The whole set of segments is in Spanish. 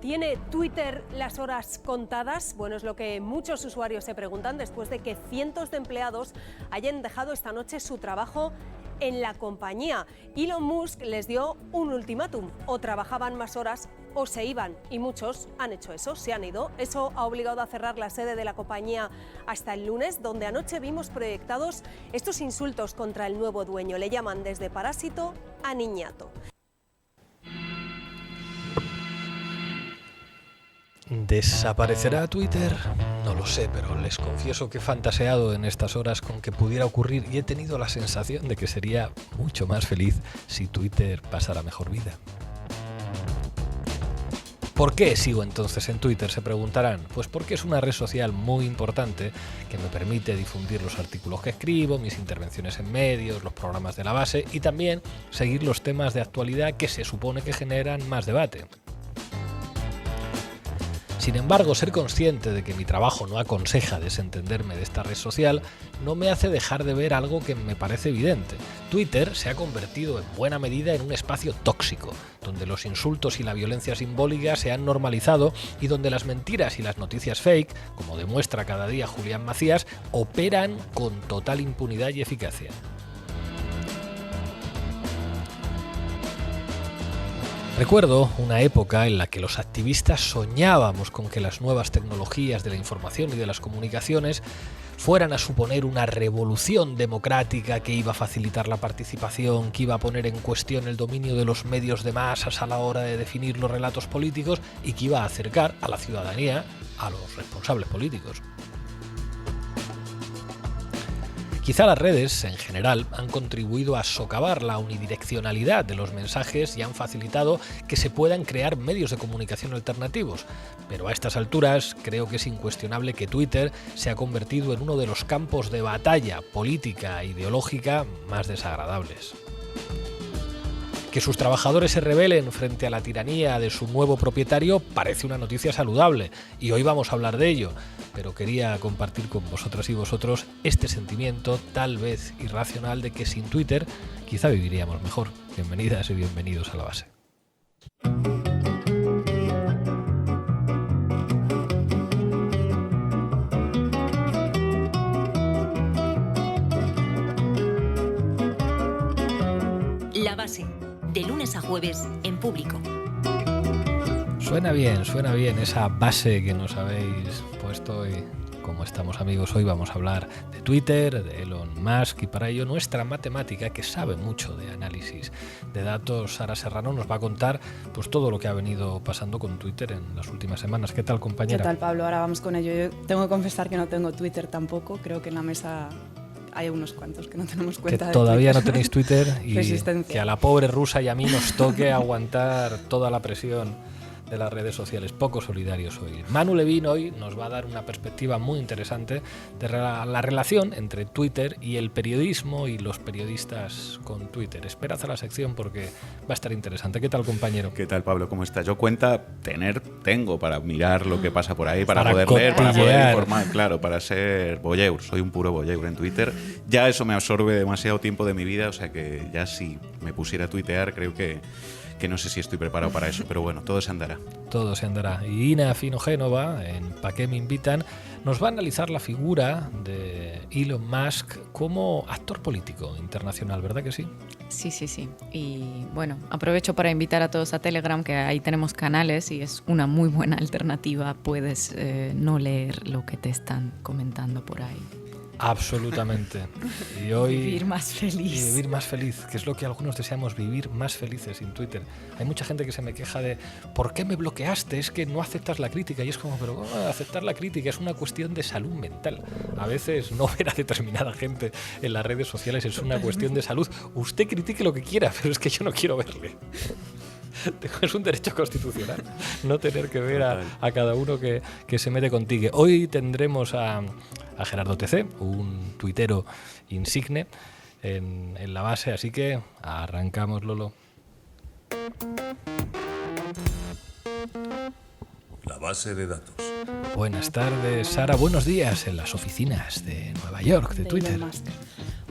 ¿Tiene Twitter las horas contadas? Bueno, es lo que muchos usuarios se preguntan después de que cientos de empleados hayan dejado esta noche su trabajo en la compañía. Elon Musk les dio un ultimátum: o trabajaban más horas o se iban, y muchos han hecho eso, se han ido. Eso ha obligado a cerrar la sede de la compañía hasta el lunes, donde anoche vimos proyectados estos insultos contra el nuevo dueño. Le llaman desde parásito a niñato. ¿Desaparecerá Twitter? No lo sé, pero les confieso que he fantaseado en estas horas con que pudiera ocurrir y he tenido la sensación de que sería mucho más feliz si Twitter pasara mejor vida. ¿Por qué sigo entonces en Twitter?, se preguntarán. Pues porque es una red social muy importante que me permite difundir los artículos que escribo, mis intervenciones en medios, los programas de la base y también seguir los temas de actualidad que se supone que generan más debate. Sin embargo, ser consciente de que mi trabajo no aconseja desentenderme de esta red social no me hace dejar de ver algo que me parece evidente. Twitter se ha convertido en buena medida en un espacio tóxico, donde los insultos y la violencia simbólica se han normalizado y donde las mentiras y las noticias fake, como demuestra cada día Julián Macías, operan con total impunidad y eficacia. Recuerdo una época en la que los activistas soñábamos con que las nuevas tecnologías de la información y de las comunicaciones fueran a suponer una revolución democrática que iba a facilitar la participación, que iba a poner en cuestión el dominio de los medios de masas a la hora de definir los relatos políticos y que iba a acercar a la ciudadanía a los responsables políticos. Quizá las redes, en general, han contribuido a socavar la unidireccionalidad de los mensajes y han facilitado que se puedan crear medios de comunicación alternativos. Pero a estas alturas creo que es incuestionable que Twitter se ha convertido en uno de los campos de batalla política e ideológica más desagradables. Que sus trabajadores se rebelen frente a la tiranía de su nuevo propietario parece una noticia saludable, y hoy vamos a hablar de ello, pero quería compartir con vosotras y vosotros este sentimiento, tal vez irracional, de que sin Twitter quizá viviríamos mejor. Bienvenidas y bienvenidos a La Base. La Base, de lunes a jueves en Público. Suena bien esa base que nos habéis puesto, y como estamos amigos, hoy vamos a hablar de Twitter, de Elon Musk, y para ello nuestra matemática, que sabe mucho de análisis de datos, Sara Serrano, nos va a contar pues todo lo que ha venido pasando con Twitter en las últimas semanas. ¿Qué tal, compañera? ¿Qué tal, Pablo? Ahora vamos con ello. Yo tengo que confesar que no tengo Twitter tampoco, creo que en la mesa hay unos cuantos que no tenemos cuenta que de todavía Twitter. No tenéis Twitter y Resistencia. Que a la pobre rusa y a mí nos toque aguantar toda la presión de las redes sociales. Poco solidarios hoy. Manu Levín hoy nos va a dar una perspectiva muy interesante de la relación entre Twitter y el periodismo y los periodistas con Twitter. Esperad a la sección porque va a estar interesante. ¿Qué tal, compañero? ¿Qué tal, Pablo? ¿Cómo estás? Yo tengo para mirar lo que pasa por ahí, para poder cotillear, leer, para poder informar, claro, para ser voyeur. Soy un puro voyeur en Twitter. Ya eso me absorbe demasiado tiempo de mi vida, o sea que ya si me pusiera a tuitear creo que no sé si estoy preparado para eso, pero bueno, todo se andará. Todo se andará. Y Ina Finogénova, en ¿Pa' qué me invitan?, nos va a analizar la figura de Elon Musk como actor político internacional, ¿verdad que sí? Sí. Y bueno, aprovecho para invitar a todos a Telegram, que ahí tenemos canales y es una muy buena alternativa. Puedes no leer lo que te están comentando por ahí. Absolutamente. Y hoy vivir más feliz. Y vivir más feliz, que es lo que algunos deseamos, vivir más felices sin Twitter. Hay mucha gente que se me queja de ¿por qué me bloqueaste? Es que no aceptas la crítica. Y es como, pero ¿cómo aceptar la crítica? Es una cuestión de salud mental. A veces no ver a determinada gente en las redes sociales es una cuestión de salud. Usted critique lo que quiera, pero es que yo no quiero verle. Es un derecho constitucional no tener que ver a cada uno que se mete contigo. Hoy tendremos a Gerardo TC, un tuitero insigne en La Base, así que arrancamos, Lolo. La base de datos. Buenas tardes, Sara. Buenos días en las oficinas de Nueva York, de Twitter.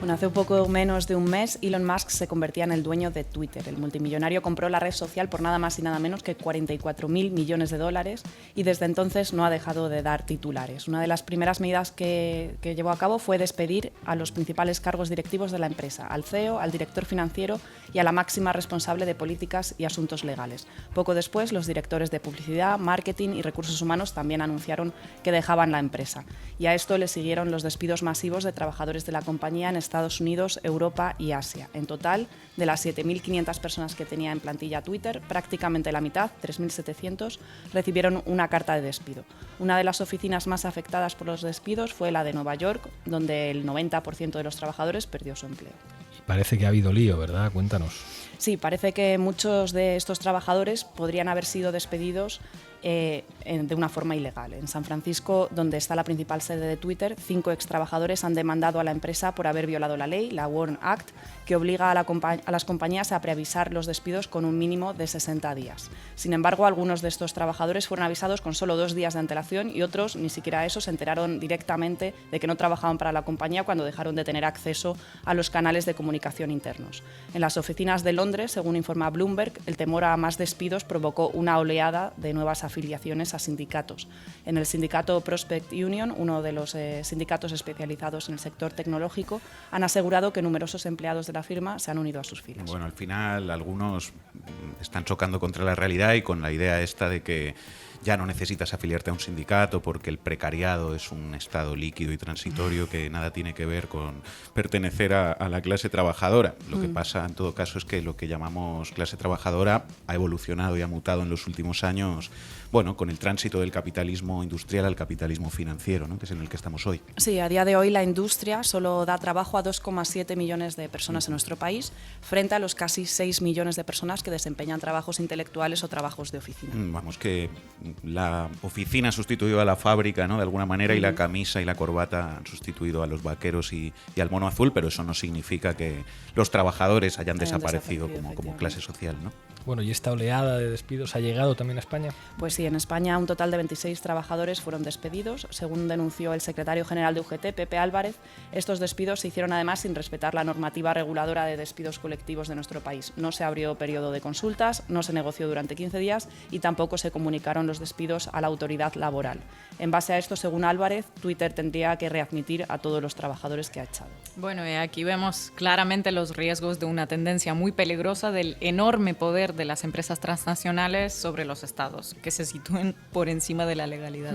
Bueno, hace un poco menos de un mes, Elon Musk se convertía en el dueño de Twitter. El multimillonario compró la red social por nada más y nada menos que 44.000 millones de dólares y desde entonces no ha dejado de dar titulares. Una de las primeras medidas que llevó a cabo fue despedir a los principales cargos directivos de la empresa, al CEO, al director financiero y a la máxima responsable de políticas y asuntos legales. Poco después, los directores de publicidad, marketing y recursos humanos también anunciaron que dejaban la empresa. Y a esto le siguieron los despidos masivos de trabajadores de la compañía en Estados Unidos, Europa y Asia. En total, de las 7.500 personas que tenía en plantilla Twitter, prácticamente la mitad, 3.700, recibieron una carta de despido. Una de las oficinas más afectadas por los despidos fue la de Nueva York, donde el 90% de los trabajadores perdió su empleo. Parece que ha habido lío, ¿verdad? Cuéntanos. Sí, parece que muchos de estos trabajadores podrían haber sido despedidos de una forma ilegal. En San Francisco, donde está la principal sede de Twitter, 5 extrabajadores han demandado a la empresa por haber violado la ley, la WARN Act, que obliga a las compañías a preavisar los despidos con un mínimo de 60 días. Sin embargo, algunos de estos trabajadores fueron avisados con solo 2 días de antelación y otros, ni siquiera eso, se enteraron directamente de que no trabajaban para la compañía cuando dejaron de tener acceso a los canales de comunicación internos. En las oficinas de Londres, según informa Bloomberg, el temor a más despidos provocó una oleada de nuevas afiliaciones a sindicatos. En el sindicato Prospect Union, uno de los sindicatos especializados en el sector tecnológico, han asegurado que numerosos empleados de la firma se han unido a sus filas. Bueno, al final algunos están chocando contra la realidad y con la idea esta de que ya no necesitas afiliarte a un sindicato porque el precariado es un estado líquido y transitorio que nada tiene que ver con pertenecer a la clase trabajadora. Lo que pasa en todo caso es que lo que llamamos clase trabajadora ha evolucionado y ha mutado en los últimos años, bueno, con el tránsito del capitalismo industrial al capitalismo financiero, ¿no?, que es en el que estamos hoy. Sí, a día de hoy la industria solo da trabajo a 2,7 millones de personas en nuestro país, frente a los casi 6 millones de personas que desempeñan trabajos intelectuales o trabajos de oficina. Vamos, que la oficina ha sustituido a la fábrica, ¿no?, de alguna manera, y la camisa y la corbata han sustituido a los vaqueros y al mono azul, pero eso no significa que los trabajadores hayan desaparecido como clase social, ¿no? Bueno, ¿y esta oleada de despidos ha llegado también a España? Pues sí, en España un total de 26 trabajadores fueron despedidos. Según denunció el secretario general de UGT, Pepe Álvarez, estos despidos se hicieron además sin respetar la normativa reguladora de despidos colectivos de nuestro país. No se abrió periodo de consultas, no se negoció durante 15 días y tampoco se comunicaron los despidos a la autoridad laboral. En base a esto, según Álvarez, Twitter tendría que readmitir a todos los trabajadores que ha echado. Bueno, y aquí vemos claramente los riesgos de una tendencia muy peligrosa del enorme poder de las empresas transnacionales sobre los estados, que se sitúen por encima de la legalidad.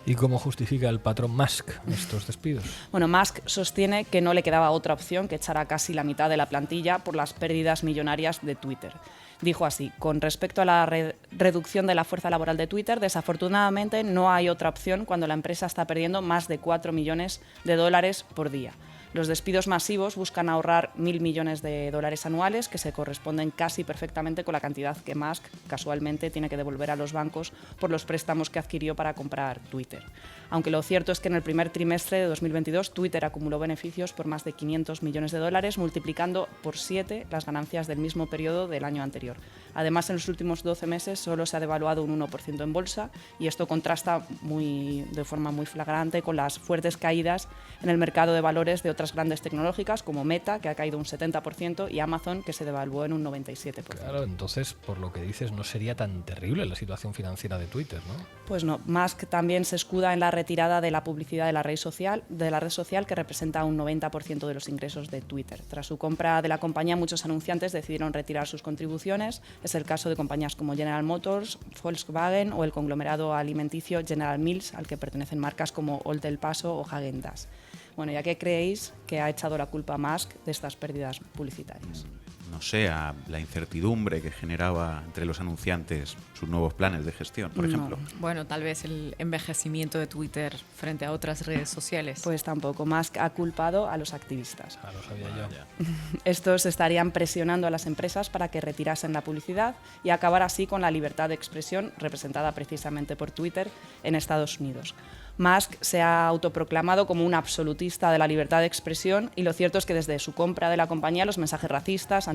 ¿Y cómo justifica el patrón Musk estos despidos? Bueno, Musk sostiene que no le quedaba otra opción que echar a casi la mitad de la plantilla por las pérdidas millonarias de Twitter. Dijo así: con respecto a la reducción de la fuerza laboral de Twitter, desafortunadamente no hay otra opción cuando la empresa está perdiendo más de 4 millones de dólares por día. Los despidos masivos buscan ahorrar 1.000 millones de dólares anuales, que se corresponden casi perfectamente con la cantidad que Musk casualmente tiene que devolver a los bancos por los préstamos que adquirió para comprar Twitter. Aunque lo cierto es que en el primer trimestre de 2022 Twitter acumuló beneficios por más de 500 millones de dólares, multiplicando por 7 las ganancias del mismo periodo del año anterior. Además, en los últimos 12 meses solo se ha devaluado un 1% en bolsa y esto contrasta de forma muy flagrante con las fuertes caídas en el mercado de valores de otras grandes tecnológicas como Meta, que ha caído un 70%, y Amazon, que se devaluó en un 97%. Claro, entonces, por lo que dices, no sería tan terrible la situación financiera de Twitter, ¿no? Pues no, Musk también se escuda en la retirada de la publicidad de la red social, que representa un 90% de los ingresos de Twitter. Tras su compra de la compañía, muchos anunciantes decidieron retirar sus contribuciones. Es el caso de compañías como General Motors, Volkswagen o el conglomerado alimenticio General Mills, al que pertenecen marcas como Old El Paso o Häagen-Dazs. Bueno, ¿y a qué creéis que ha echado la culpa Musk de estas pérdidas publicitarias? No sé, a la incertidumbre que generaba entre los anunciantes sus nuevos planes de gestión, por ejemplo. Bueno, tal vez el envejecimiento de Twitter frente a otras redes sociales. Pues tampoco. Musk ha culpado a los activistas. Lo sabía yo. Estos estarían presionando a las empresas para que retirasen la publicidad y acabar así con la libertad de expresión representada precisamente por Twitter en Estados Unidos. Musk se ha autoproclamado como un absolutista de la libertad de expresión y lo cierto es que desde su compra de la compañía los mensajes racistas,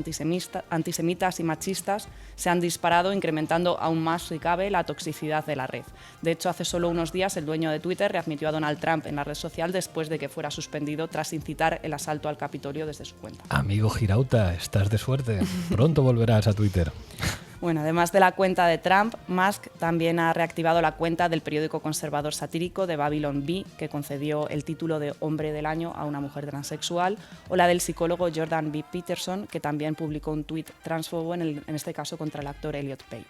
antisemitas y machistas se han disparado, incrementando aún más, si cabe, la toxicidad de la red. De hecho, hace solo unos días el dueño de Twitter readmitió a Donald Trump en la red social después de que fuera suspendido tras incitar el asalto al Capitolio desde su cuenta. Amigo Girauta, estás de suerte. Pronto volverás a Twitter. Bueno, además de la cuenta de Trump, Musk también ha reactivado la cuenta del periódico conservador satírico de Babylon Bee, que concedió el título de Hombre del Año a una mujer transexual, o la del psicólogo Jordan B. Peterson, que también publicó un tuit transfobo, en este caso contra el actor Elliot Page.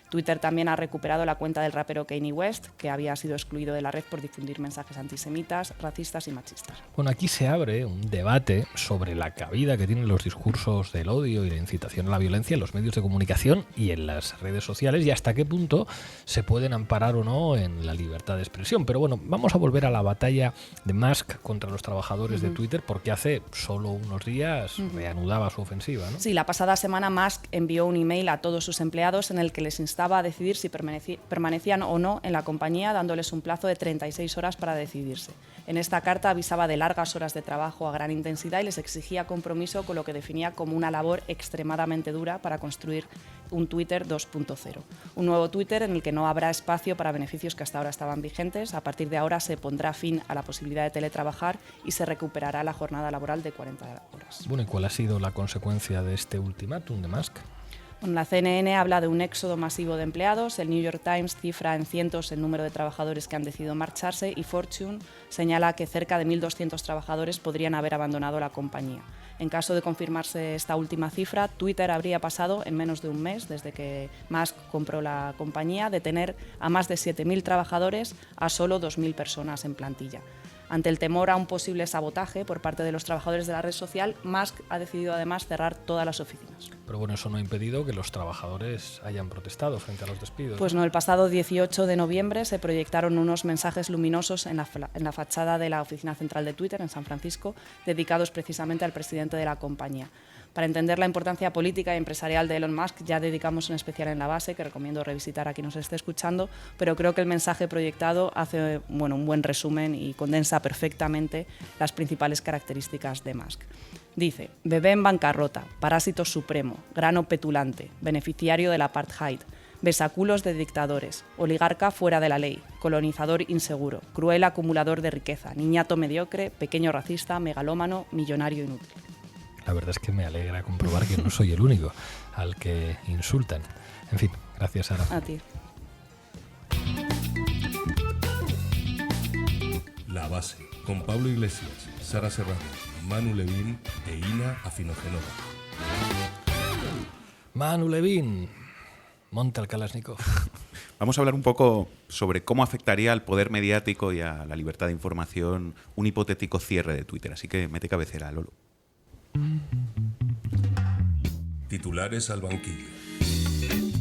Twitter también ha recuperado la cuenta del rapero Kanye West, que había sido excluido de la red por difundir mensajes antisemitas, racistas y machistas. Bueno, aquí se abre un debate sobre la cabida que tienen los discursos del odio y la incitación a la violencia en los medios de comunicación y en las redes sociales, y hasta qué punto se pueden amparar o no en la libertad de expresión. Pero bueno, vamos a volver a la batalla de Musk contra los trabajadores de Twitter, porque hace solo unos días reanudaba su ofensiva, ¿no? Sí, la pasada semana Musk envió un email a todos sus empleados en el que les instaba a decidir si permanecían o no en la compañía, dándoles un plazo de 36 horas para decidirse. En esta carta avisaba de largas horas de trabajo a gran intensidad y les exigía compromiso con lo que definía como una labor extremadamente dura para construir un Twitter 2.0. Un nuevo Twitter en el que no habrá espacio para beneficios que hasta ahora estaban vigentes. A partir de ahora se pondrá fin a la posibilidad de teletrabajar y se recuperará la jornada laboral de 40 horas. Bueno, ¿y cuál ha sido la consecuencia de este ultimátum de Musk? Bueno, la CNN habla de un éxodo masivo de empleados, el New York Times cifra en cientos el número de trabajadores que han decidido marcharse y Fortune señala que cerca de 1.200 trabajadores podrían haber abandonado la compañía. En caso de confirmarse esta última cifra, Twitter habría pasado en menos de un mes, desde que Musk compró la compañía, de tener a más de 7.000 trabajadores a solo 2.000 personas en plantilla. Ante el temor a un posible sabotaje por parte de los trabajadores de la red social, Musk ha decidido además cerrar todas las oficinas. Pero bueno, eso no ha impedido que los trabajadores hayan protestado frente a los despidos. Pues no, el pasado 18 de noviembre se proyectaron unos mensajes luminosos en la fachada de la oficina central de Twitter en San Francisco, dedicados precisamente al presidente de la compañía. Para entender la importancia política y empresarial de Elon Musk ya dedicamos un especial en La Base que recomiendo revisitar a quien nos esté escuchando, pero creo que el mensaje proyectado hace un buen resumen y condensa perfectamente las principales características de Musk. Dice: bebé en bancarrota, parásito supremo, grano petulante, beneficiario del apartheid, besaculos de dictadores, oligarca fuera de la ley, colonizador inseguro, cruel acumulador de riqueza, niñato mediocre, pequeño racista, megalómano, millonario inútil. La verdad es que me alegra comprobar que no soy el único al que insultan. En fin, gracias, Sara. A ti. La Base, con Pablo Iglesias, Sara Serrano, Manu Levín e Ina Afinogenova. Manu Levín, monta el Kalashnikov. Vamos a hablar un poco sobre cómo afectaría al poder mediático y a la libertad de información un hipotético cierre de Twitter. Así que mete cabecera, Lolo. Titulares al banquillo.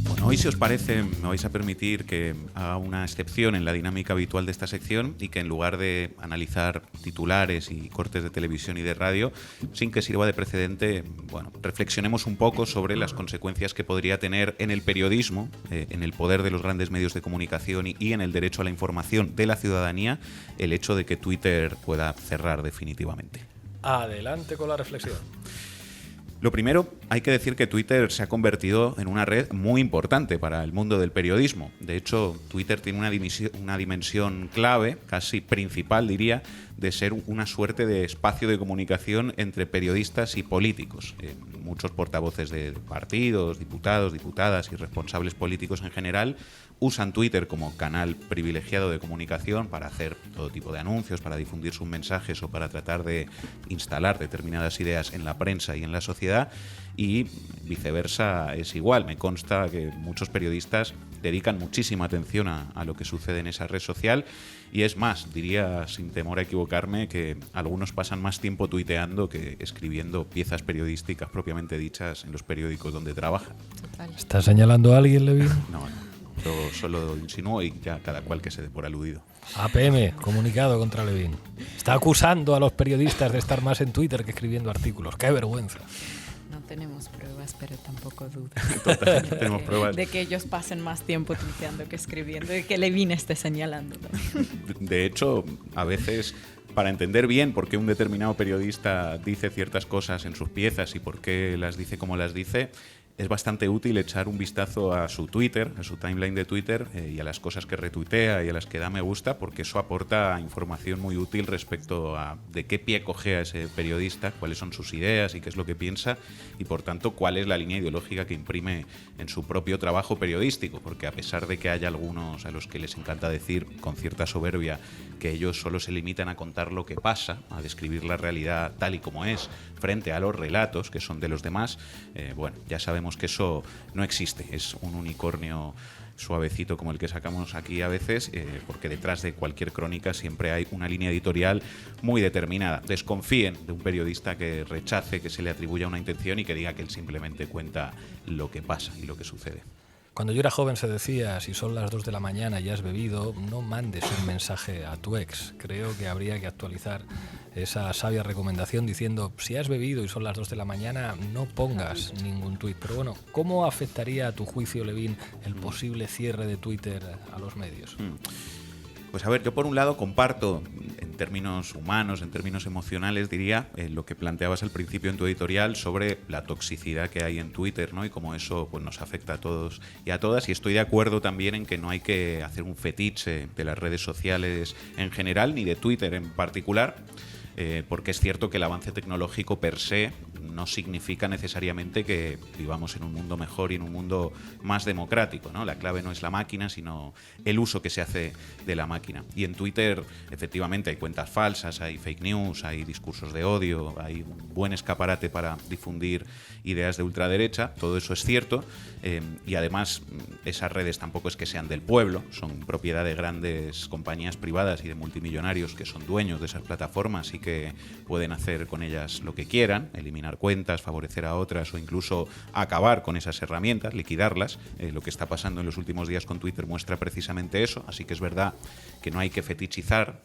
Bueno, hoy, si os parece, me vais a permitir que haga una excepción en la dinámica habitual de esta sección y que en lugar de analizar titulares y cortes de televisión y de radio, sin que sirva de precedente, bueno, reflexionemos un poco sobre las consecuencias que podría tener en el periodismo, en el poder de los grandes medios de comunicación y en el derecho a la información de la ciudadanía, el hecho de que Twitter pueda cerrar definitivamente. Adelante con la reflexión. Lo primero, hay que decir que Twitter se ha convertido en una red muy importante para el mundo del periodismo. De hecho, Twitter tiene una dimensión clave, casi principal diría, de ser una suerte de espacio de comunicación entre periodistas y políticos. Muchos portavoces de partidos, diputados, diputadas y responsables políticos en general usan Twitter como canal privilegiado de comunicación para hacer todo tipo de anuncios, para difundir sus mensajes o para tratar de instalar determinadas ideas en la prensa y en la sociedad, y viceversa es igual. Me consta que muchos periodistas dedican muchísima atención a lo que sucede en esa red social, y es más, diría sin temor a equivocarme que algunos pasan más tiempo tuiteando que escribiendo piezas periodísticas propiamente dichas en los periódicos donde trabajan. Total. ¿Estás señalando a alguien, Levín? No. Yo solo insinúo y ya cada cual que se dé por aludido. APM, comunicado contra Levín. Está acusando a los periodistas de estar más en Twitter que escribiendo artículos. ¡Qué vergüenza! No tenemos pruebas, pero tampoco dudas. Total, tenemos pruebas. De que ellos pasen más tiempo tuiteando que escribiendo y que Levín esté señalando también. De hecho, a veces para entender bien por qué un determinado periodista dice ciertas cosas en sus piezas y por qué las dice como las dice, es bastante útil echar un vistazo a su Twitter, a su timeline de Twitter y a las cosas que retuitea y a las que da me gusta, porque eso aporta información muy útil respecto a de qué pie cojea ese periodista, cuáles son sus ideas y qué es lo que piensa y, por tanto, cuál es la línea ideológica que imprime en su propio trabajo periodístico, porque a pesar de que haya algunos a los que les encanta decir con cierta soberbia que ellos solo se limitan a contar lo que pasa, a describir la realidad tal y como es, frente a los relatos que son de los demás, bueno, ya sabemos que eso no existe, es un unicornio suavecito como el que sacamos aquí a veces, porque detrás de cualquier crónica siempre hay una línea editorial muy determinada. Desconfíen de un periodista que rechace que se le atribuya una intención y que diga que él simplemente cuenta lo que pasa y lo que sucede. Cuando yo era joven se decía, si son las 2 de la mañana y has bebido, no mandes un mensaje a tu ex. Creo que habría que actualizar esa sabia recomendación diciendo, si has bebido y son las 2 de la mañana, no pongas ningún tuit. Pero bueno, ¿cómo afectaría a tu juicio, Levin, el posible cierre de Twitter a los medios? Pues a ver, yo por un lado comparto, en términos humanos, en términos emocionales, diría, lo que planteabas al principio en tu editorial sobre la toxicidad que hay en Twitter, ¿no? Y cómo eso pues, nos afecta a todos y a todas. Y estoy de acuerdo también en que no hay que hacer un fetiche de las redes sociales en general, ni de Twitter en particular, porque es cierto que el avance tecnológico per se no significa necesariamente que vivamos en un mundo mejor y en un mundo más democrático, ¿no? La clave no es la máquina, sino el uso que se hace de la máquina. Y en Twitter, efectivamente, hay cuentas falsas, hay fake news, hay discursos de odio, hay un buen escaparate para difundir ideas de ultraderecha, todo eso es cierto, y además esas redes tampoco es que sean del pueblo, son propiedad de grandes compañías privadas y de multimillonarios que son dueños de esas plataformas y que pueden hacer con ellas lo que quieran, eliminar cuentas, favorecer a otras o incluso acabar con esas herramientas, liquidarlas. Lo que está pasando en los últimos días con Twitter muestra precisamente eso, así que es verdad que no hay que fetichizar.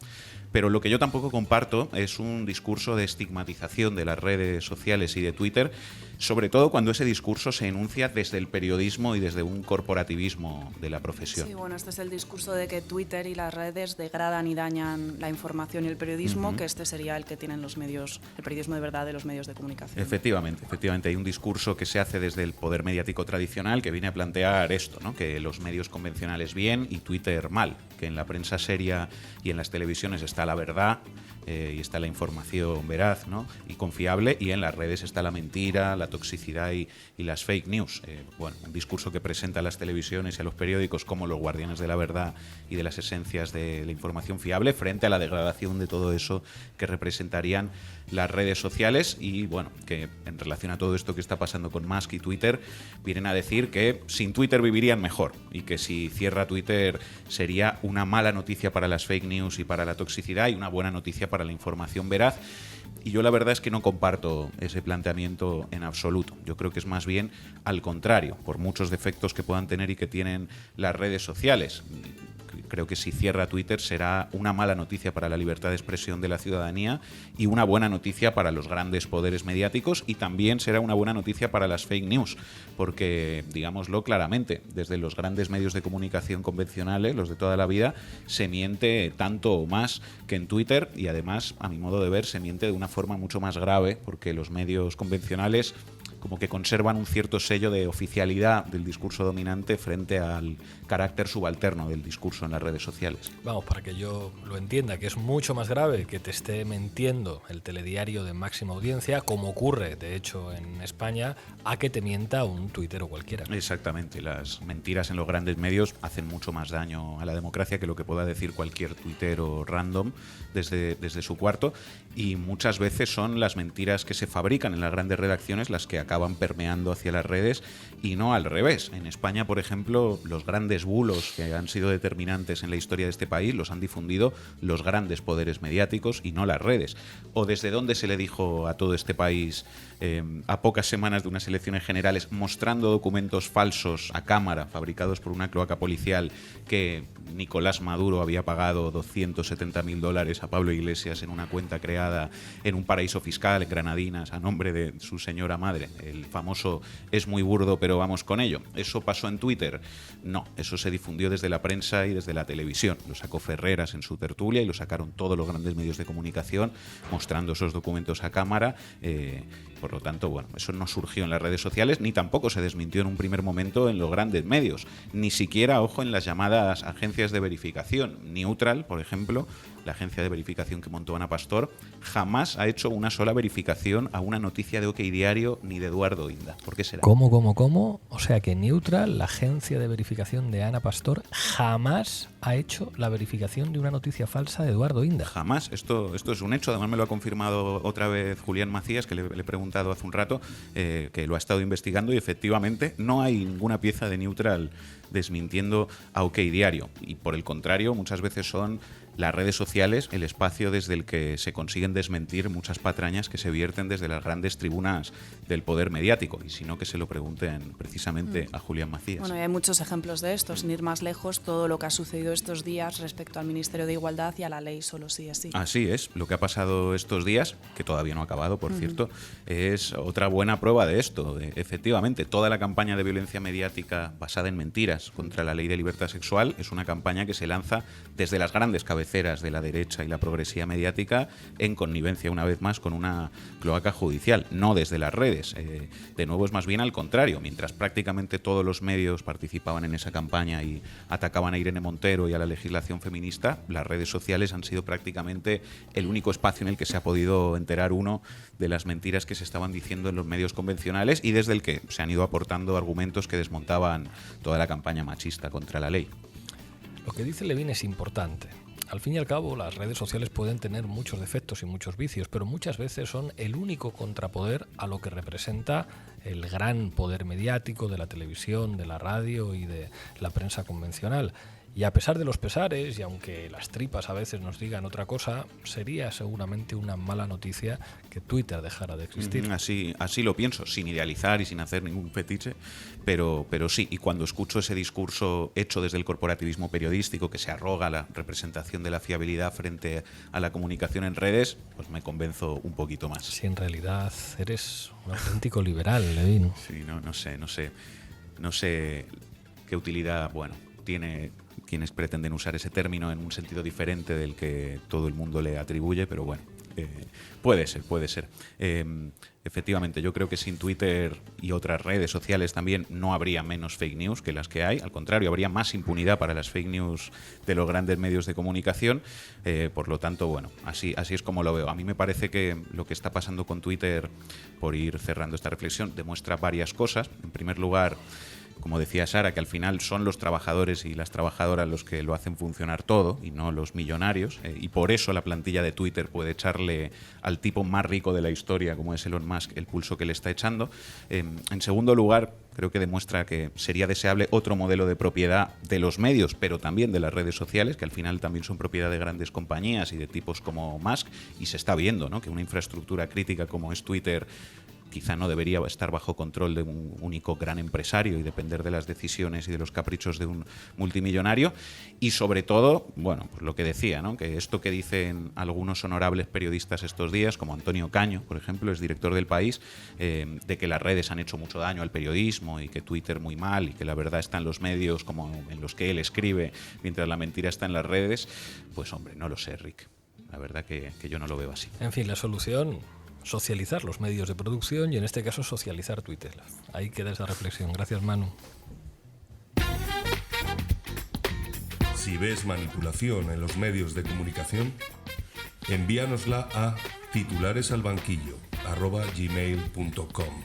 Pero lo que yo tampoco comparto es un discurso de estigmatización de las redes sociales y de Twitter, sobre todo cuando ese discurso se enuncia desde el periodismo y desde un corporativismo de la profesión. Sí, bueno, este es el discurso de que Twitter y las redes degradan y dañan la información y el periodismo, que este sería el que tienen los medios, el periodismo de verdad de los medios de comunicación. Efectivamente, hay un discurso que se hace desde el poder mediático tradicional que viene a plantear esto, ¿no? Que los medios convencionales bien y Twitter mal, que en la prensa seria y en las televisiones está la verdad y está la información veraz, ¿no? Y confiable, y en las redes está la mentira, la toxicidad y las fake news. Bueno, un discurso que presenta a las televisiones y a los periódicos como los guardianes de la verdad y de las esencias de la información fiable frente a la degradación de todo eso que representarían las redes sociales y, bueno, que en relación a todo esto que está pasando con Musk y Twitter, vienen a decir que sin Twitter vivirían mejor y que si cierra Twitter sería una mala noticia para las fake news y para la toxicidad y una buena noticia para la información veraz. Y yo la verdad es que no comparto ese planteamiento en absoluto. Yo creo que es más bien al contrario, por muchos defectos que puedan tener y que tienen las redes sociales. Creo que si cierra Twitter será una mala noticia para la libertad de expresión de la ciudadanía y una buena noticia para los grandes poderes mediáticos, y también será una buena noticia para las fake news, porque, digámoslo claramente, desde los grandes medios de comunicación convencionales, los de toda la vida, se miente tanto o más que en Twitter, y además, a mi modo de ver, se miente de una forma mucho más grave, porque los medios convencionales como que conservan un cierto sello de oficialidad del discurso dominante frente al carácter subalterno del discurso en las redes sociales. Vamos, para que yo lo entienda, que es mucho más grave que te esté mintiendo el telediario de máxima audiencia, como ocurre, de hecho, en España, a que te mienta un tuitero cualquiera. Exactamente, las mentiras en los grandes medios hacen mucho más daño a la democracia que lo que pueda decir cualquier tuitero random desde su cuarto, y muchas veces son las mentiras que se fabrican en las grandes redacciones las que acaban permeando hacia las redes y no al revés. En España, por ejemplo, los grandes bulos que han sido determinantes en la historia de este país los han difundido los grandes poderes mediáticos y no las redes. ¿O desde dónde se le dijo a todo este país a pocas semanas de unas elecciones generales, mostrando documentos falsos a cámara fabricados por una cloaca policial, que Nicolás Maduro había pagado $270.000 a Pablo Iglesias en una cuenta creada en un paraíso fiscal en Granadinas a nombre de su señora madre? el famoso es muy burdo pero vamos con ello. ¿Eso pasó en Twitter? No, eso se difundió desde la prensa y desde la televisión. Lo sacó Ferreras en su tertulia y lo sacaron todos los grandes medios de comunicación mostrando esos documentos a cámara. Por lo tanto, bueno, eso no surgió en las redes sociales ni tampoco se desmintió en un primer momento en los grandes medios. Ni siquiera, ojo, en las llamadas agencias de verificación. Neutral, por ejemplo, la agencia de verificación que montó Ana Pastor, jamás ha hecho una sola verificación a una noticia de OK Diario ni de Eduardo Inda. ¿Por qué será? ¿Cómo? O sea que Neutral, la agencia de verificación de Ana Pastor, jamás ha hecho la verificación de una noticia falsa de Eduardo Inda. Jamás. Esto es un hecho. Además me lo ha confirmado otra vez Julián Macías, que le he preguntado hace un rato, que lo ha estado investigando y efectivamente no hay ninguna pieza de Neutral desmintiendo a OK Diario. Y por el contrario, muchas veces son las redes sociales el espacio desde el que se consiguen desmentir muchas patrañas que se vierten desde las grandes tribunas del poder mediático. Y si no, que se lo pregunten precisamente a Julián Macías. Bueno, y hay muchos ejemplos de esto, sin ir más lejos, todo lo que ha sucedido estos días respecto al Ministerio de Igualdad y a la ley Solo sí es sí. Así es, lo que ha pasado estos días, que todavía no ha acabado, por cierto, es otra buena prueba de esto. Efectivamente, toda la campaña de violencia mediática basada en mentiras contra la ley de libertad sexual es una campaña que se lanza desde las grandes cabeceras de la derecha y la progresía mediática en connivencia, una vez más, con una cloaca judicial, no desde las redes. De nuevo, es más bien al contrario. Mientras prácticamente todos los medios participaban en esa campaña y atacaban a Irene Montero y a la legislación feminista, las redes sociales han sido prácticamente el único espacio en el que se ha podido enterar uno de las mentiras que se estaban diciendo en los medios convencionales y desde el que se han ido aportando argumentos que desmontaban toda la campaña machista contra la ley. Lo que dice Levin es importante. Al fin y al cabo, las redes sociales pueden tener muchos defectos y muchos vicios, pero muchas veces son el único contrapoder a lo que representa el gran poder mediático de la televisión, de la radio y de la prensa convencional. Y a pesar de los pesares, y aunque las tripas a veces nos digan otra cosa, sería seguramente una mala noticia que Twitter dejara de existir. Así lo pienso, sin idealizar y sin hacer ningún fetiche, pero sí. Y cuando escucho ese discurso hecho desde el corporativismo periodístico que se arroga la representación de la fiabilidad frente a la comunicación en redes, pues me convenzo un poquito más. Si en realidad eres un auténtico liberal, Levin. Sí, no sé qué utilidad, tiene quienes pretenden usar ese término en un sentido diferente del que todo el mundo le atribuye, pero puede ser. Efectivamente, yo creo que sin Twitter y otras redes sociales también no habría menos fake news que las que hay. Al contrario, habría más impunidad para las fake news de los grandes medios de comunicación. Por lo tanto, así es como lo veo. A mí me parece que lo que está pasando con Twitter, por ir cerrando esta reflexión, demuestra varias cosas. En primer lugar, como decía Sara, que al final son los trabajadores y las trabajadoras los que lo hacen funcionar todo y no los millonarios, y por eso la plantilla de Twitter puede echarle al tipo más rico de la historia, como es Elon Musk, el pulso que le está echando. En segundo lugar, creo que demuestra que sería deseable otro modelo de propiedad de los medios, pero también de las redes sociales, que al final también son propiedad de grandes compañías y de tipos como Musk, y se está viendo, ¿no?, que una infraestructura crítica como es Twitter quizá no debería estar bajo control de un único gran empresario y depender de las decisiones y de los caprichos de un multimillonario. Y sobre todo, pues lo que decía, ¿no?, que esto que dicen algunos honorables periodistas estos días, como Antonio Caño, por ejemplo, es director del País, de que las redes han hecho mucho daño al periodismo y que Twitter muy mal y que la verdad está en los medios como en los que él escribe, mientras la mentira está en las redes, pues hombre, no lo sé, Rick. La verdad que yo no lo veo así. En fin, la solución: socializar los medios de producción y en este caso socializar Twitter. Ahí queda esa reflexión. Gracias, Manu. Si ves manipulación en los medios de comunicación, envíanosla a titularesalbanquillo@gmail.com.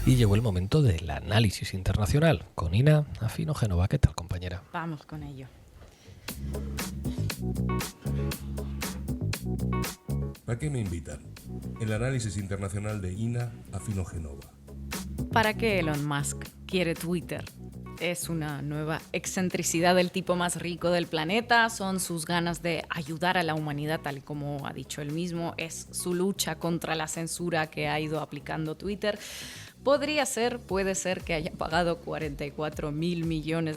Y llegó el momento del análisis internacional con Ina Afino Génova. ¿Qué tal, compañera? Vamos con ello. ¿Para qué me invitan? El análisis internacional de Ina Afino Génova. ¿Para qué Elon Musk quiere Twitter? ¿Es una nueva excentricidad del tipo más rico del planeta? ¿Son sus ganas de ayudar a la humanidad, tal y como ha dicho él mismo? ¿Es su lucha contra la censura que ha ido aplicando Twitter? Puede ser que haya pagado $44,000 millones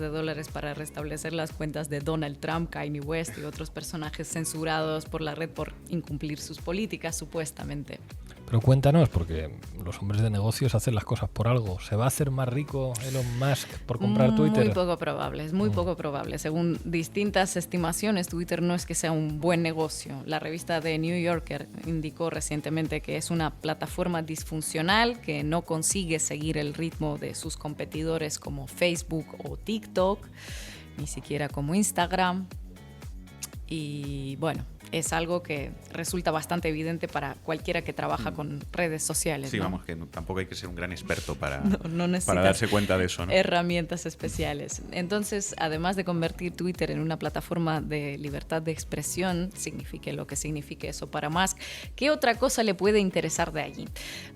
para restablecer las cuentas de Donald Trump, Kanye West y otros personajes censurados por la red por incumplir sus políticas, supuestamente. Pero cuéntanos, porque los hombres de negocios hacen las cosas por algo. ¿Se va a hacer más rico Elon Musk por comprar Twitter? Muy poco probable, es muy poco probable. Según distintas estimaciones, Twitter no es que sea un buen negocio. La revista The New Yorker indicó recientemente que es una plataforma disfuncional que no consigue seguir el ritmo de sus competidores como Facebook o TikTok, ni siquiera como Instagram. Y bueno, es algo que resulta bastante evidente para cualquiera que trabaja con redes sociales. Sí, ¿no? vamos, que tampoco hay que ser un gran experto para necesitas darse cuenta de eso, ¿no? herramientas especiales. Entonces, además de convertir Twitter en una plataforma de libertad de expresión, signifique lo que signifique eso para Musk, ¿qué otra cosa le puede interesar de allí?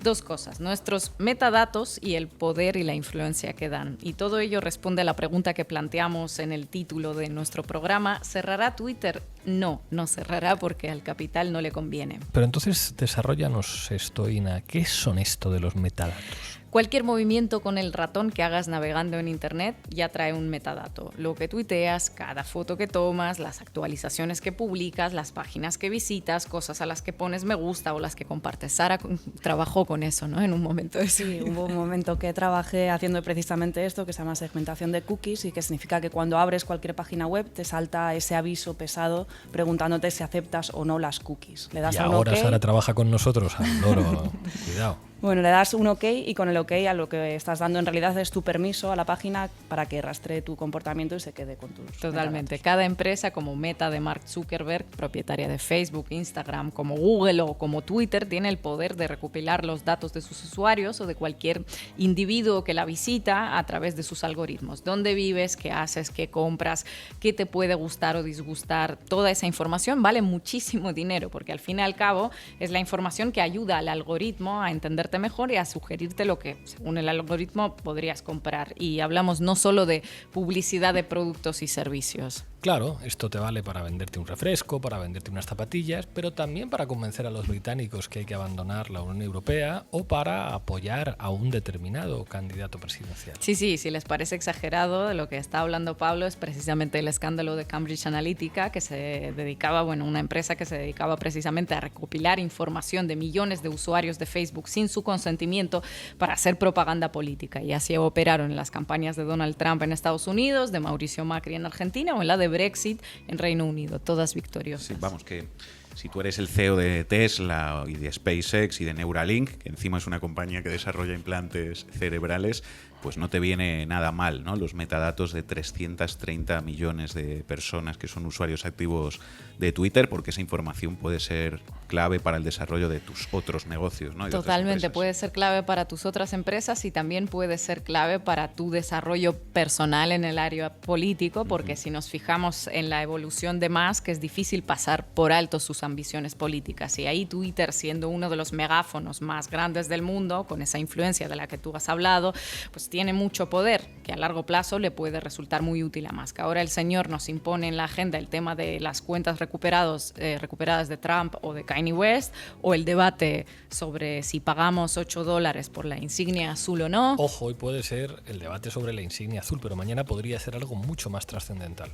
Dos cosas, nuestros metadatos y el poder y la influencia que dan. Y todo ello responde a la pregunta que planteamos en el título de nuestro programa: ¿cerrará Twitter? No, no cerrará porque al capital no le conviene. Pero entonces, desarróllanos esto, Ina. ¿Qué son esto de los metadatos? Cualquier movimiento con el ratón que hagas navegando en Internet ya trae un metadato. Lo que tuiteas, cada foto que tomas, las actualizaciones que publicas, las páginas que visitas, cosas a las que pones me gusta o las que compartes. Sara trabajó con eso, ¿no? En un momento de eso. Sí, hubo un momento que trabajé haciendo precisamente esto, que se llama segmentación de cookies, y que significa que cuando abres cualquier página web te salta ese aviso pesado preguntándote si aceptas o no las cookies. Le das Y a un ahora OK. Sara trabaja con nosotros al loro. Cuidado. Bueno, le das un OK y con el OK a lo que estás dando en realidad es tu permiso a la página para que rastree tu comportamiento y se quede con tus Totalmente. metadatos. Cada empresa como Meta de Mark Zuckerberg, propietaria de Facebook, Instagram, como Google o como Twitter, tiene el poder de recopilar los datos de sus usuarios o de cualquier individuo que la visita a través de sus algoritmos. Dónde vives, qué haces, qué compras, qué te puede gustar o disgustar. Toda esa información vale muchísimo dinero porque al fin y al cabo es la información que ayuda al algoritmo a entenderte mejor y a sugerirte lo que, según el algoritmo, podrías comprar. Y hablamos no solo de publicidad de productos y servicios. Claro, esto te vale para venderte un refresco, para venderte unas zapatillas, pero también para convencer a los británicos que hay que abandonar la Unión Europea o para apoyar a un determinado candidato presidencial. Sí, si les parece exagerado, de lo que está hablando Pablo es precisamente el escándalo de Cambridge Analytica, que se dedicaba, una empresa que se dedicaba precisamente a recopilar información de millones de usuarios de Facebook sin su consentimiento para hacer propaganda política. Y así operaron en las campañas de Donald Trump en Estados Unidos, de Mauricio Macri en Argentina o en la de Brexit en Reino Unido, todas victoriosas. Sí, vamos, que si tú eres el CEO de Tesla y de SpaceX y de Neuralink, que encima es una compañía que desarrolla implantes cerebrales, pues no te viene nada mal, ¿no? Los metadatos de 330 millones de personas que son usuarios activos de Twitter, porque esa información puede ser clave para el desarrollo de tus otros negocios, ¿no? Totalmente, puede ser clave para tus otras empresas y también puede ser clave para tu desarrollo personal en el área político, porque si nos fijamos en la evolución de Musk, es difícil pasar por alto sus ambiciones políticas. Y ahí Twitter, siendo uno de los megáfonos más grandes del mundo, con esa influencia de la que tú has hablado, pues tiene mucho poder que a largo plazo le puede resultar muy útil a Musk. Ahora el señor nos impone en la agenda el tema de las cuentas recuperadas de Trump o de Kanye West, o el debate sobre si pagamos $8 por la insignia azul o no. Ojo, hoy puede ser el debate sobre la insignia azul, pero mañana podría ser algo mucho más trascendental.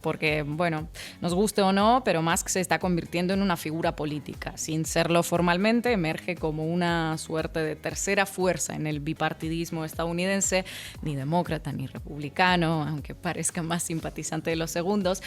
Porque, nos guste o no, pero Musk se está convirtiendo en una figura política. Sin serlo formalmente, emerge como una suerte de tercera fuerza en el bipartidismo estadounidense, ni demócrata ni republicano, aunque parezca más simpatizante de los segundos.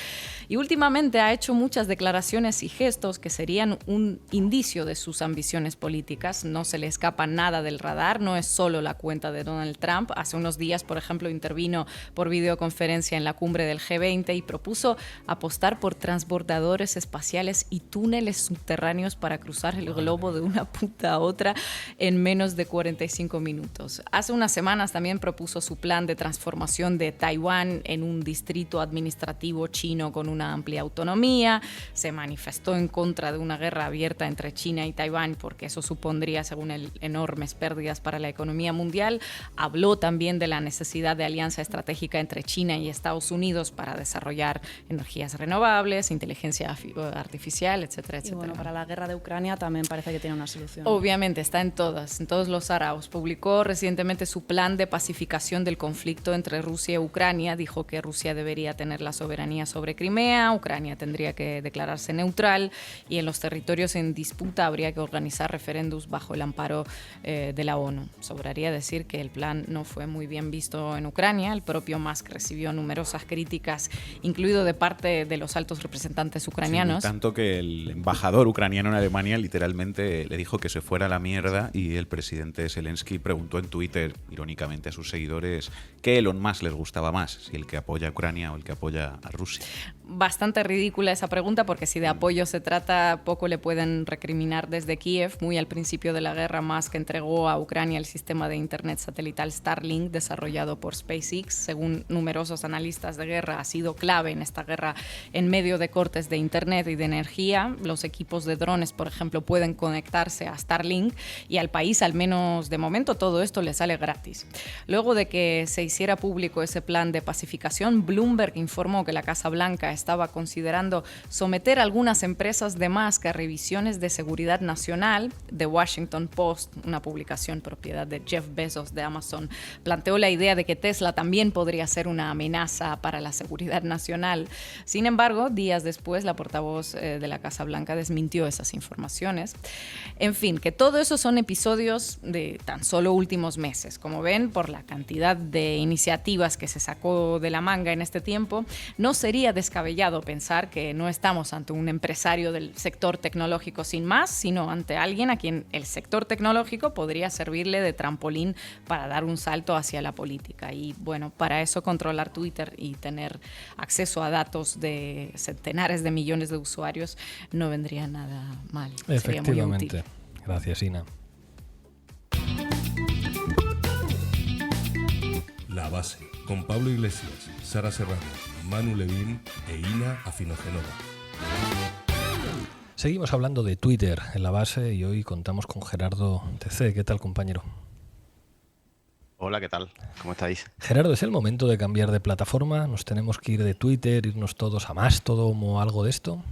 Y últimamente ha hecho muchas declaraciones y gestos que serían un indicio de sus ambiciones políticas. No se le escapa nada del radar, no es solo la cuenta de Donald Trump. Hace unos días, por ejemplo, intervino por videoconferencia en la cumbre del G20 y propuso apostar por transbordadores espaciales y túneles subterráneos para cruzar el globo de una punta a otra en menos de 45 minutos. Hace unas semanas también propuso su plan de transformación de Taiwán en un distrito administrativo chino con una amplia autonomía. Se manifestó en contra de una guerra abierta entre China y Taiwán porque eso supondría, según él, enormes pérdidas para la economía mundial. Habló también de la necesidad de alianza estratégica entre China y Estados Unidos para desarrollar energías renovables, inteligencia artificial, etcétera, etcétera. Y bueno, para la guerra de Ucrania también parece que tiene una solución. Obviamente, está en todos los saraos. Publicó recientemente su plan plan de pacificación del conflicto entre Rusia y Ucrania. Dijo que Rusia debería tener la soberanía sobre Crimea, Ucrania tendría que declararse neutral y en los territorios en disputa habría que organizar referéndums bajo el amparo de la ONU. Sobraría decir que el plan no fue muy bien visto en Ucrania. El propio Musk recibió numerosas críticas, incluido de parte de los altos representantes ucranianos. Sí, tanto que el embajador ucraniano en Alemania literalmente le dijo que se fuera a la mierda y el presidente Zelensky preguntó en Twitter, irónicamente, a sus seguidores qué Elon Musk les gustaba más, si el que apoya a Ucrania o el que apoya a Rusia. Bastante ridícula esa pregunta porque si de apoyo se trata, poco le pueden recriminar desde Kiev. Muy al principio de la guerra, Musk entregó a Ucrania el sistema de internet satelital Starlink desarrollado por SpaceX. Según numerosos analistas de guerra, ha sido clave en esta guerra en medio de cortes de internet y de energía. Los equipos de drones, por ejemplo, pueden conectarse a Starlink y al país, al menos de momento, todo esto le sale gratis. Luego de que se hiciera público ese plan de pacificación, Bloomberg informó que la Casa Blanca estaba considerando someter a algunas empresas de Musk a revisiones de seguridad nacional. The Washington Post, una publicación propiedad de Jeff Bezos de Amazon, planteó la idea de que Tesla también podría ser una amenaza para la seguridad nacional. Sin embargo, días después, la portavoz de la Casa Blanca desmintió esas informaciones. En fin, que todo eso son episodios de tan solo últimos meses. Como ven, por la cantidad de iniciativas que se sacó de la manga en este tiempo, no sería descabellado pensar que no estamos ante un empresario del sector tecnológico sin más, sino ante alguien a quien el sector tecnológico podría servirle de trampolín para dar un salto hacia la política. Y bueno, para eso controlar Twitter y tener acceso a datos de centenares de millones de usuarios no vendría nada mal. Efectivamente. Sería muy útil. Gracias, Ina. La Base, con Pablo Iglesias, Sara Serrano, Manu Levín e Ina Afinogenova. Seguimos hablando de Twitter en La Base y hoy contamos con Gerardo TC. ¿Qué tal, compañero? Hola, ¿qué tal? ¿Cómo estáis? Gerardo, ¿es el momento de cambiar de plataforma? ¿Nos tenemos que ir de Twitter, irnos todos a Mastodon o algo de esto?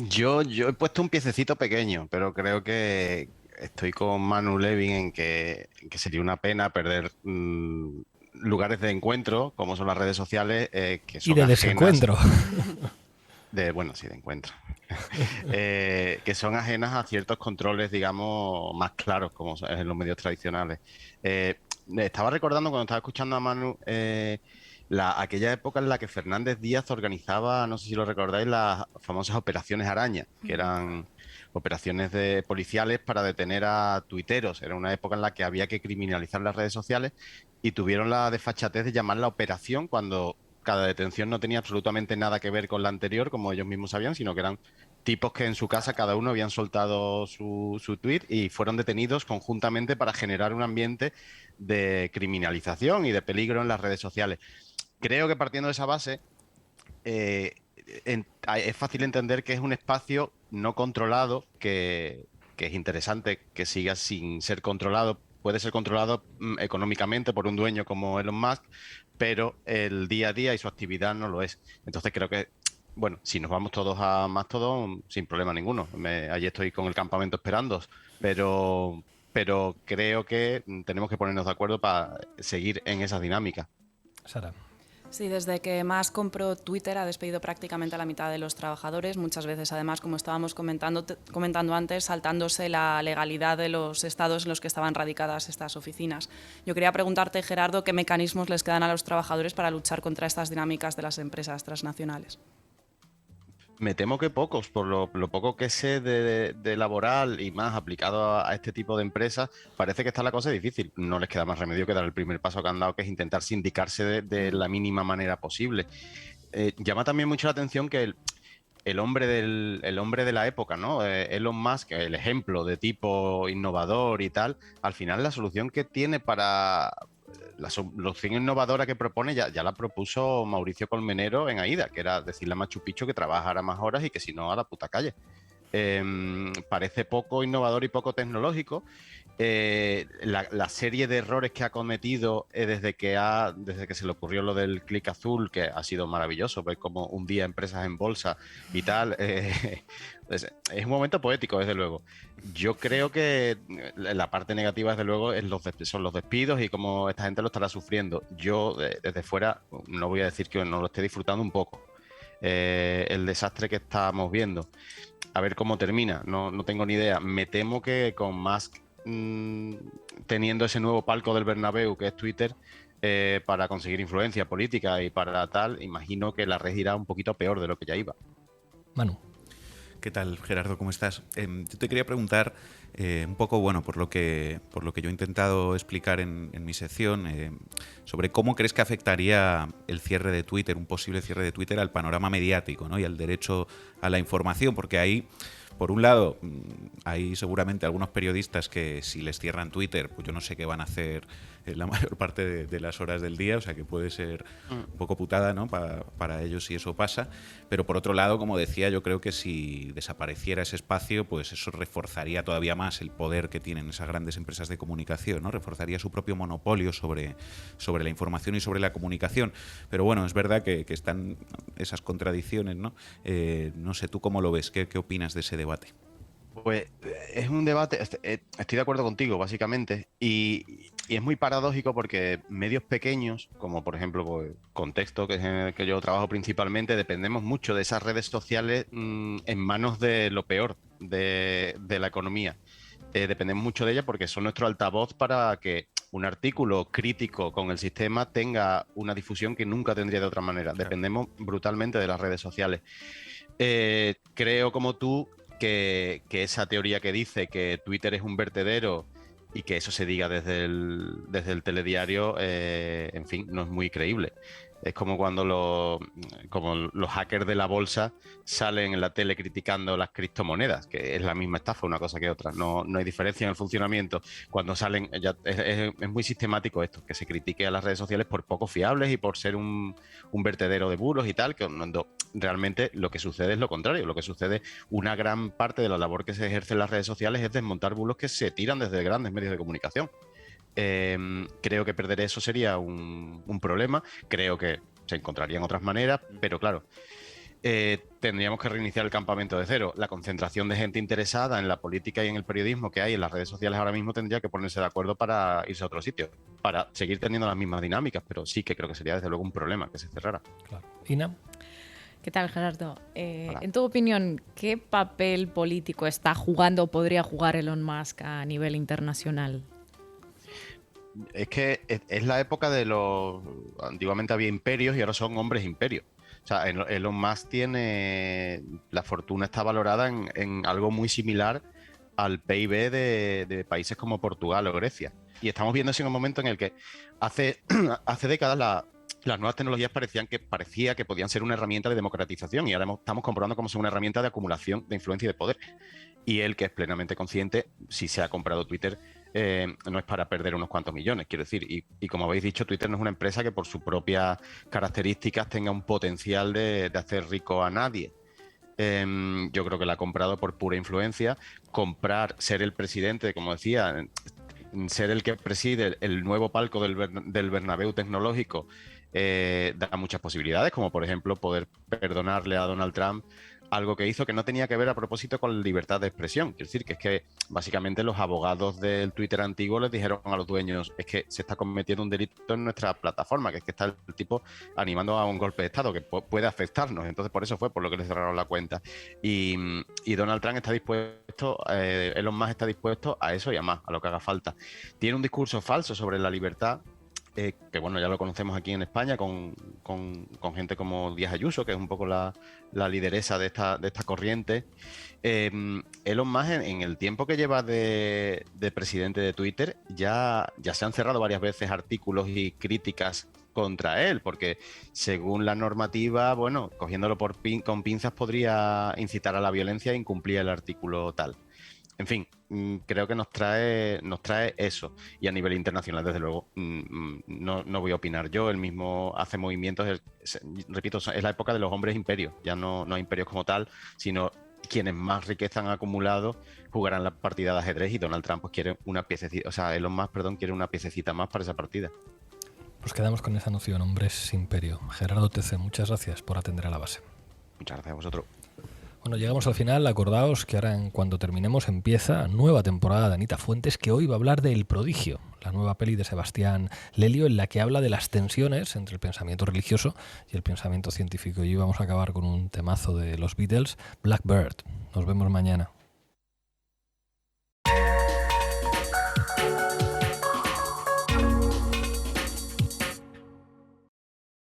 Yo he puesto un piececito pequeño, pero creo que estoy con Manu Levin en que sería una pena perder lugares de encuentro, como son las redes sociales, que son y de ajenas, desencuentro. de encuentro. Que son ajenas a ciertos controles, digamos, más claros, como es en los medios tradicionales. Estaba recordando cuando estaba escuchando a Manu aquella época en la que Fernández Díaz organizaba, no sé si lo recordáis, las famosas operaciones Araña, que eran operaciones policiales para detener a tuiteros. Era una época en la que había que criminalizar las redes sociales y tuvieron la desfachatez de llamarla operación cuando cada detención no tenía absolutamente nada que ver con la anterior, como ellos mismos sabían, sino que eran tipos que en su casa cada uno habían soltado su tuit y fueron detenidos conjuntamente para generar un ambiente de criminalización y de peligro en las redes sociales. Creo que partiendo de esa base, es fácil entender que es un espacio no controlado, que es interesante que siga sin ser controlado. Puede ser controlado económicamente por un dueño como Elon Musk, pero el día a día y su actividad no lo es. Entonces creo que, bueno, si nos vamos todos a Mastodon, sin problema ninguno. Allí estoy con el campamento esperando, pero creo que tenemos que ponernos de acuerdo para seguir en esa dinámica. Sara. Sí, desde que Musk compró Twitter ha despedido prácticamente a la mitad de los trabajadores, muchas veces además, como estábamos comentando antes, saltándose la legalidad de los estados en los que estaban radicadas estas oficinas. Yo quería preguntarte, Gerardo, ¿qué mecanismos les quedan a los trabajadores para luchar contra estas dinámicas de las empresas transnacionales? Me temo que pocos, por lo poco que sé de laboral y más aplicado a este tipo de empresas, parece que está la cosa difícil. No les queda más remedio que dar el primer paso que han dado, que es intentar sindicarse de la mínima manera posible. Llama también mucho la atención que el hombre de la época, ¿no? Elon Musk, el ejemplo de tipo innovador y tal, al final la solución que tiene para... La solución innovadora que propone ya la propuso Mauricio Colmenero en AIDA, que era decirle a Machu Picchu que trabajara más horas y que si no, a la puta calle. parece poco innovador y poco tecnológico. La serie de errores que ha cometido desde que se le ocurrió lo del clic azul, que ha sido maravilloso, ver cómo un día empresas en bolsa y tal, es un momento poético, desde luego. Yo creo que la parte negativa, desde luego, son los despidos y cómo esta gente lo estará sufriendo. Yo, desde fuera, no voy a decir que no lo esté disfrutando un poco. El desastre que estamos viendo. A ver cómo termina, no tengo ni idea. Me temo que con Musk teniendo ese nuevo palco del Bernabéu que es Twitter, para conseguir influencia política y para tal, imagino que la red irá un poquito peor de lo que ya iba. Manu. ¿Qué tal, Gerardo? ¿Cómo estás? Yo te quería preguntar un poco, bueno, por lo que yo he intentado explicar en mi sección, sobre cómo crees que afectaría el cierre de Twitter, un posible cierre de Twitter, al panorama mediático, ¿no? Y al derecho a la información, porque ahí, por un lado, hay seguramente algunos periodistas que si les cierran Twitter, pues yo no sé qué van a hacer la mayor parte de las horas del día, o sea que puede ser un poco putada, ¿no? Para ellos si eso pasa, pero por otro lado, como decía, yo creo que si desapareciera ese espacio, pues eso reforzaría todavía más el poder que tienen esas grandes empresas de comunicación, ¿no? Reforzaría su propio monopolio sobre la información y sobre la comunicación. Pero bueno, es verdad que están esas contradicciones, ¿no? No sé, ¿tú cómo lo ves? ¿Qué opinas de ese debate? Pues es un debate, estoy de acuerdo contigo, básicamente, y es muy paradójico porque medios pequeños, como por ejemplo pues, Contexto, que es en el que yo trabajo principalmente, dependemos mucho de esas redes sociales en manos de lo peor de la economía. Dependemos mucho de ellas porque son nuestro altavoz para que un artículo crítico con el sistema tenga una difusión que nunca tendría de otra manera. Claro. Dependemos brutalmente de las redes sociales. Creo, como tú, que esa teoría que dice que Twitter es un vertedero y que eso se diga desde el telediario, en fin, no es muy creíble. Es como cuando los hackers de la bolsa salen en la tele criticando las criptomonedas, que es la misma estafa una cosa que otra, no hay diferencia en el funcionamiento. Cuando salen, es muy sistemático esto, que se critique a las redes sociales por poco fiables y por ser un vertedero de bulos y tal, que realmente lo que sucede es lo contrario. Lo que sucede, una gran parte de la labor que se ejerce en las redes sociales es desmontar bulos que se tiran desde grandes medios de comunicación. Creo que perder eso sería un problema. Creo que se encontrarían otras maneras, pero claro, tendríamos que reiniciar el campamento de cero. La concentración de gente interesada en la política y en el periodismo que hay en las redes sociales ahora mismo tendría que ponerse de acuerdo para irse a otro sitio, para seguir teniendo las mismas dinámicas, pero sí que creo que sería desde luego un problema que se cerrara. Claro. Ina. ¿Qué tal, Gerardo? En tu opinión, ¿qué papel político está jugando o podría jugar Elon Musk a nivel internacional? Es que es la época de los... Antiguamente había imperios y ahora son hombres imperios. O sea, Elon Musk tiene... La fortuna está valorada en algo muy similar al PIB de países como Portugal o Grecia. Y estamos viendo eso en un momento en el que hace décadas las nuevas tecnologías parecía que podían ser una herramienta de democratización y ahora estamos comprobando cómo son una herramienta de acumulación de influencia y de poder. Y él, que es plenamente consciente, si se ha comprado Twitter, no es para perder unos cuantos millones, quiero decir. Y como habéis dicho, Twitter no es una empresa que por sus propias características tenga un potencial de hacer rico a nadie. Yo creo que la ha comprado por pura influencia. Ser el presidente, como decía, ser el que preside el nuevo palco del Bernabéu tecnológico, da muchas posibilidades, como por ejemplo poder perdonarle a Donald Trump algo que hizo que no tenía que ver a propósito con la libertad de expresión. Es decir, que es que básicamente los abogados del Twitter antiguo les dijeron a los dueños, es que se está cometiendo un delito en nuestra plataforma, que es que está el tipo animando a un golpe de Estado que puede afectarnos. Entonces por eso fue por lo que les cerraron la cuenta. Y Donald Trump está dispuesto, Elon Musk está dispuesto a eso y a más, a lo que haga falta. Tiene un discurso falso sobre la libertad, que bueno, ya lo conocemos aquí en España con gente como Díaz Ayuso, que es un poco la lideresa de esta corriente. Elon Musk, en el tiempo que lleva de presidente de Twitter, ya se han cerrado varias veces artículos y críticas contra él, porque según la normativa, bueno, cogiéndolo con pinzas podría incitar a la violencia e incumplir el artículo tal. En fin, creo que nos trae eso. Y a nivel internacional, desde luego, no voy a opinar yo. Él mismo hace movimientos, repito, es la época de los hombres imperios. Ya no hay imperios como tal, sino quienes más riqueza han acumulado jugarán la partida de ajedrez y Donald Trump pues quiere una piececita, o sea, Elon Musk, perdón, quiere una piececita más para esa partida. Pues quedamos con esa noción, hombres imperio. Gerardo TC, muchas gracias por atender a La Base. Muchas gracias a vosotros. Bueno, llegamos al final. Acordaos que ahora, cuando terminemos, empieza nueva temporada de Anita Fuentes, que hoy va a hablar de El Prodigio, la nueva peli de Sebastián Lelio, en la que habla de las tensiones entre el pensamiento religioso y el pensamiento científico. Y hoy vamos a acabar con un temazo de los Beatles, Blackbird. Nos vemos mañana.